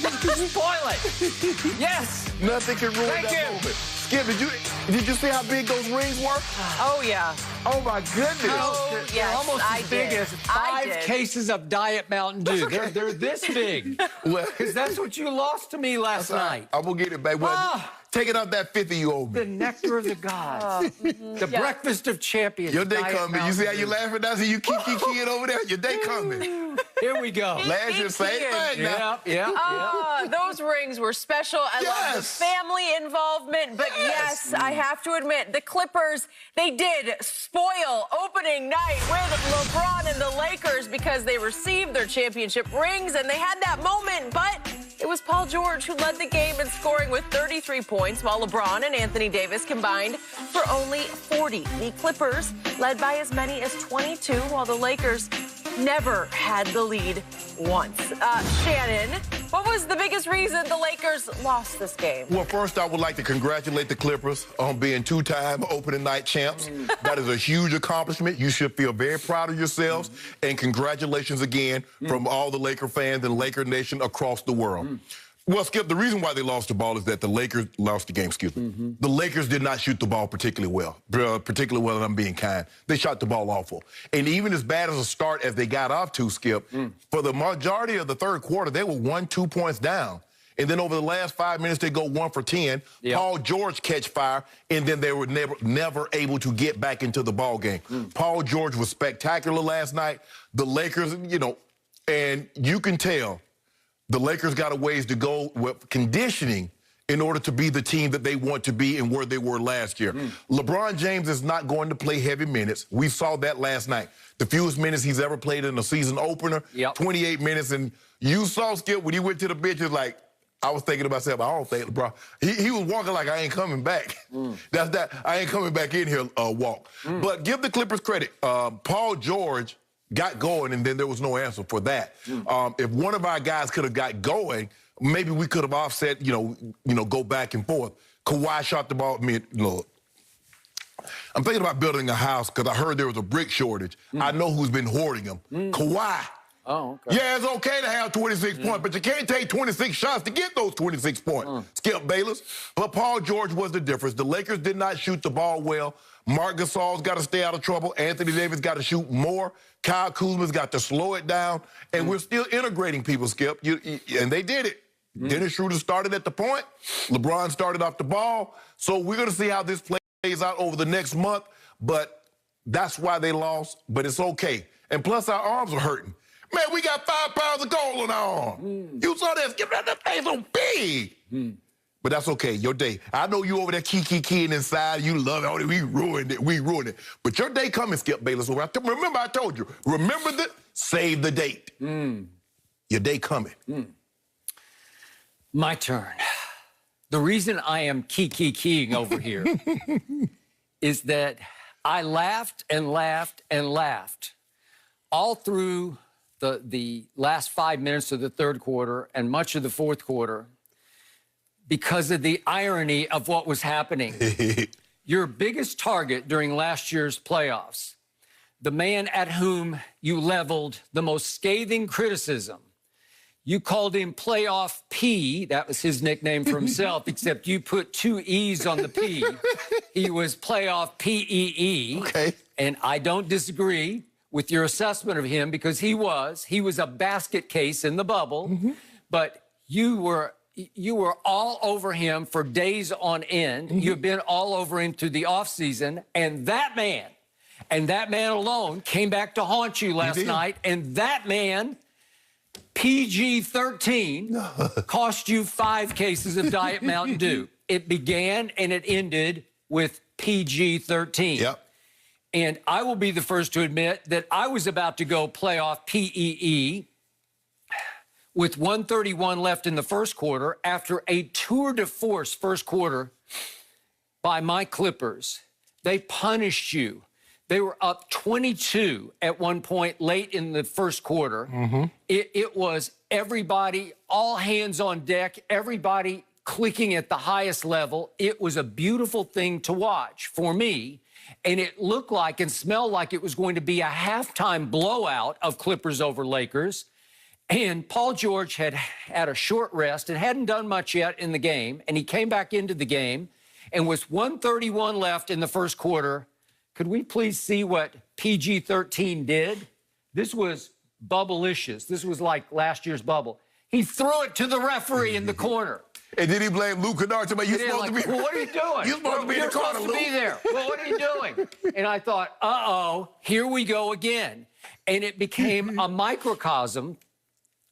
party. Spoil it. Yes. Nothing can ruin that moment. Skip, did you see how big those rings were? Oh, yeah. Oh, my goodness. Oh, They're yes, almost as big as 5 cases of Diet Mountain Dew. They're this big. Well, Because that's what you lost to me last night. I'm going to get it back. Well, take it off that 50 you owe me. The nectar of the gods. The breakfast of champions. Your day Diet coming. Mountain You see how Dew. you laughing now? See you kicking over there? Your day coming. Here we go. Last year, same thing now. Yeah. Those rings were special. I love the family involvement. But yes, I have to admit, the Clippers, they did spoil opening night with LeBron and the Lakers because they received their championship rings and they had that moment. But it was Paul George who led the game in scoring with 33 points, while LeBron and Anthony Davis combined for only 40. The Clippers led by as many as 22, while the Lakers never had the lead once. Shannon, what was the biggest reason the Lakers lost this game? Well, first, I would like to congratulate the Clippers on being 2-time opening night champs. That is a huge accomplishment. You should feel very proud of yourselves. And congratulations again from all the Laker fans and Laker Nation across the world. Well, Skip, the reason why they lost the ball is that the Lakers lost the game, excuse me. The Lakers did not shoot the ball particularly well, and I'm being kind. They shot the ball awful. And even as bad as a start as they got off to, Skip, for the majority of the third quarter, they were 1-2 points down. And then over the last 5 minutes, they go 1 for 10. Paul George catch fire, and then they were never able to get back into the ball game. Paul George was spectacular last night. The Lakers, and you can tell the Lakers got a ways to go with conditioning in order to be the team that they want to be and where they were last year. LeBron James is not going to play heavy minutes. We saw that last night. The fewest minutes he's ever played in a season opener, 28 minutes. And you saw, Skip, when he went to the bench, it's like, I was thinking to myself, I don't think LeBron. He was walking like, I ain't coming back. That's that, I ain't coming back in here walk. But give the Clippers credit. Paul George got going, and then there was no answer for that. If one of our guys could have got going, maybe we could have offset, go back and forth. Kawhi shot the ball. Look, I'm thinking about building a house because I heard there was a brick shortage. I know who's been hoarding them. Kawhi. Oh, okay. Yeah, it's okay to have 26 points, but you can't take 26 shots to get those 26 points. Skip Bayless. But Paul George was the difference. The Lakers did not shoot the ball well. Marc Gasol's got to stay out of trouble. Anthony Davis got to shoot more. Kyle Kuzma's got to slow it down. And we're still integrating people, Skip. And they did it. Dennis Schroeder started at the point. LeBron started off the ball. So we're going to see how this plays out over the next month. But that's why they lost. But it's okay. And plus, our arms are hurting. Man, we got 5 pounds of gold on our arm. You saw that, Skip. That thing's so big. But that's okay, your day. I know you over there keying inside. You love it. Oh, we ruined it. But your day coming, Skip Bayless. Remember I told you, remember save the date. Your day coming. My turn. The reason I am keying over here is that I laughed and laughed and laughed all through the last 5 minutes of the third quarter and much of the fourth quarter, because of the irony of what was happening. Your biggest target during last year's playoffs, the man at whom you leveled the most scathing criticism, you called him Playoff P. That was his nickname for himself, except you put 2 E's on the P. He was Playoff P-E-E. Okay. And I don't disagree with your assessment of him, because he was a basket case in the bubble, but you were all over him for days on end. You've been all over him through the offseason. And that man alone came back to haunt you last night. And that man, PG-13, cost you 5 cases of Diet Mountain Dew. It began and it ended with PG-13. Yep. And I will be the first to admit that I was about to go playoff PEE with 1:31 left in the first quarter after a tour de force first quarter by my Clippers. They punished you. They were up 22 at one point late in the first quarter. It was everybody, all hands on deck, everybody clicking at the highest level. It was a beautiful thing to watch for me. And it looked like and smelled like it was going to be a halftime blowout of Clippers over Lakers. And Paul George had had a short rest and hadn't done much yet in the game. And he came back into the game and with 1:31 left in the first quarter. Could we please see what PG-13 did? This was bubblicious. This was like last year's bubble. He threw it to the referee in the corner. And then he blamed Luke Kennard to me. You're supposed to be. Well, what are you doing? You're supposed to be in the corner, Luke. Be there. Well, what are you doing? And I thought, uh-oh, here we go again. And it became a microcosm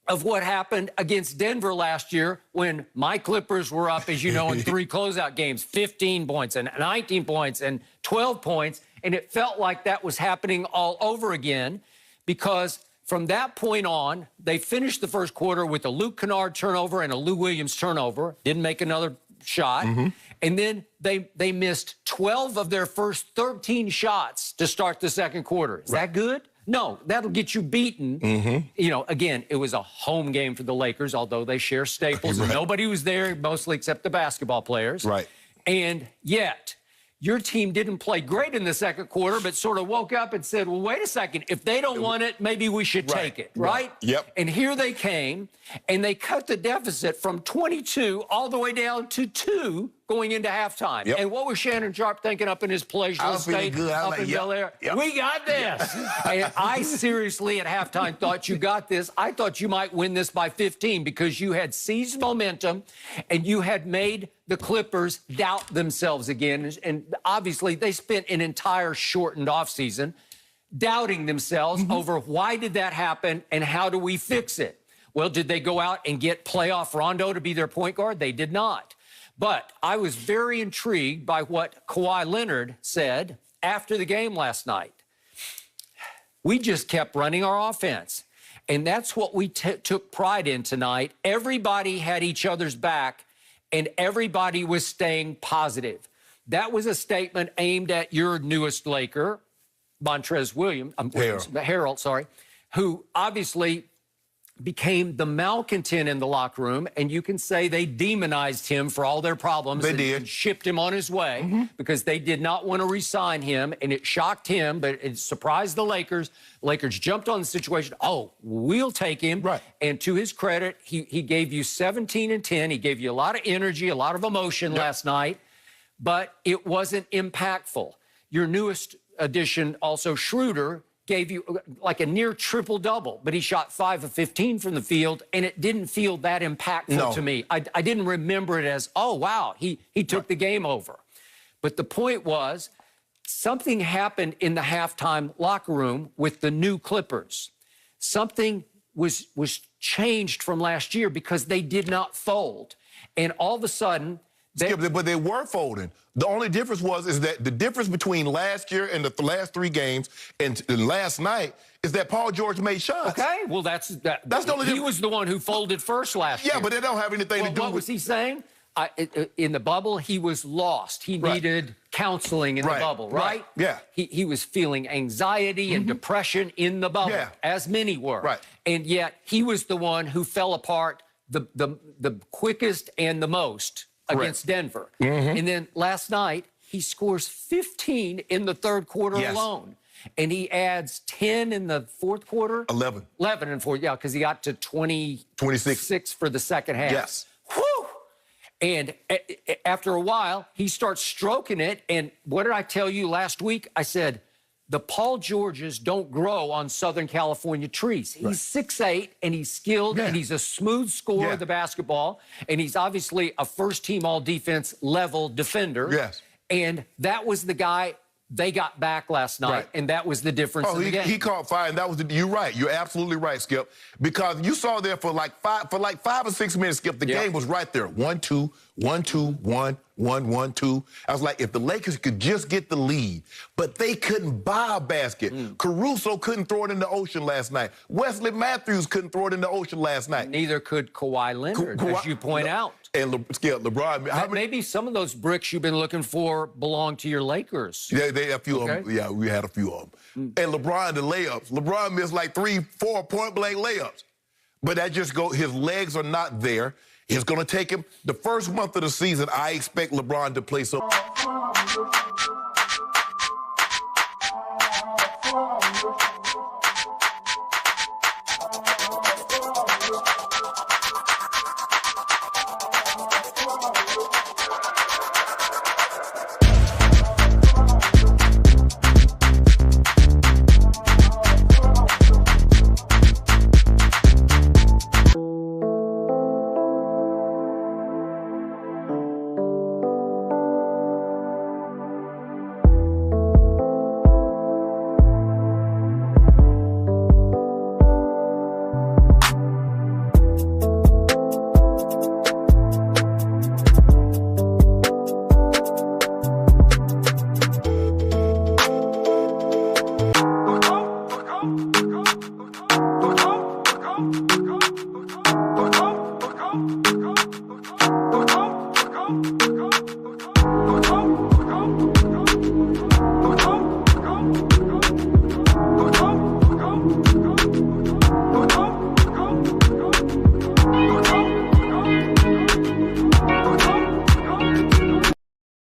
of what happened against Denver last year when my Clippers were up, as you know, in 3 closeout games, 15 points and 19 points and 12 points. And it felt like that was happening all over again because from that point on, they finished the first quarter with a Luke Kennard turnover and a Lou Williams turnover. Didn't make another shot. And then they missed 12 of their first 13 shots to start the second quarter. Is that good? No, that'll get you beaten. You know, again, it was a home game for the Lakers, although they share staples. And nobody was there, mostly except the basketball players. And yet, your team didn't play great in the second quarter, but sort of woke up and said, well, wait a second. If they don't want it, maybe we should take it, right? And here they came, and they cut the deficit from 22 all the way down to 2 going into halftime. And what was Shannon Sharp thinking up in his palatial estate up in Bel Air? We got this. And I seriously, at halftime, thought you got this. I thought you might win this by 15 because you had seized momentum and you had made the Clippers doubt themselves again. And obviously, they spent an entire shortened offseason doubting themselves over why did that happen and how do we fix it? Well, did they go out and get playoff Rondo to be their point guard? They did not. But I was very intrigued by what Kawhi Leonard said after the game last night. We just kept running our offense. And that's what we took pride in tonight. Everybody had each other's back, and everybody was staying positive. That was a statement aimed at your newest Laker, Harold, who obviously became the malcontent in the locker room, and you can say they demonized him for all their problems. They did. And shipped him on his way because they did not want to re-sign him, and it shocked him, but it surprised the Lakers. Lakers jumped on the situation. Oh, we'll take him. And to his credit, he gave you 17 and 10. He gave you a lot of energy, a lot of emotion last night, but it wasn't impactful. Your newest addition, also Schroeder, gave you like a near triple-double, but he shot 5 of 15 from the field, and it didn't feel that impactful to me. I didn't remember it as, oh, wow, he took the game over. But the point was, something happened in the halftime locker room with the new Clippers. Something was changed from last year because they did not fold. And all of a sudden, but they were folding. The only difference is that the difference between last year and the last 3 games and last night is that Paul George made shots. Okay, well, that's the only difference. He was the one who folded first last year. Yeah, but it don't have anything to do with... What was he saying? In the bubble, he was lost. He needed counseling in the bubble, right? He was feeling anxiety and depression in the bubble, as many were. And yet, he was the one who fell apart the quickest and the most against Denver. And then last night, he scores 15 in the third quarter alone. And he adds 10 in the fourth quarter. 11 in fourth, because he got to 26 for the second half. Whew! And after a while, he starts stroking it. And what did I tell you last week? I said, the Paul Georges don't grow on Southern California trees. He's 6'8", and he's skilled, and he's a smooth scorer of the basketball, and he's obviously a first-team all-defense level defender. And that was the guy they got back last night, and that was the difference in the game. He caught fire, and that was you're right. You're absolutely right, Skip, because you saw there for like 5 or 6 minutes, Skip, the game was right there. 1-2, 1-2, 1-1-1-2. I was like, if the Lakers could just get the lead, but they couldn't buy a basket. Caruso couldn't throw it in the ocean last night. Wesley Matthews couldn't throw it in the ocean last night. Neither could Kawhi Leonard, as you point out. And LeBron. Maybe some of those bricks you've been looking for belong to your Lakers. They a few of them. Yeah, we had a few of them. And LeBron, the layups. LeBron missed like 3-4 point-blank layups. But that just his legs are not there. It's going to take him. The first month of the season, I expect LeBron to play so. go.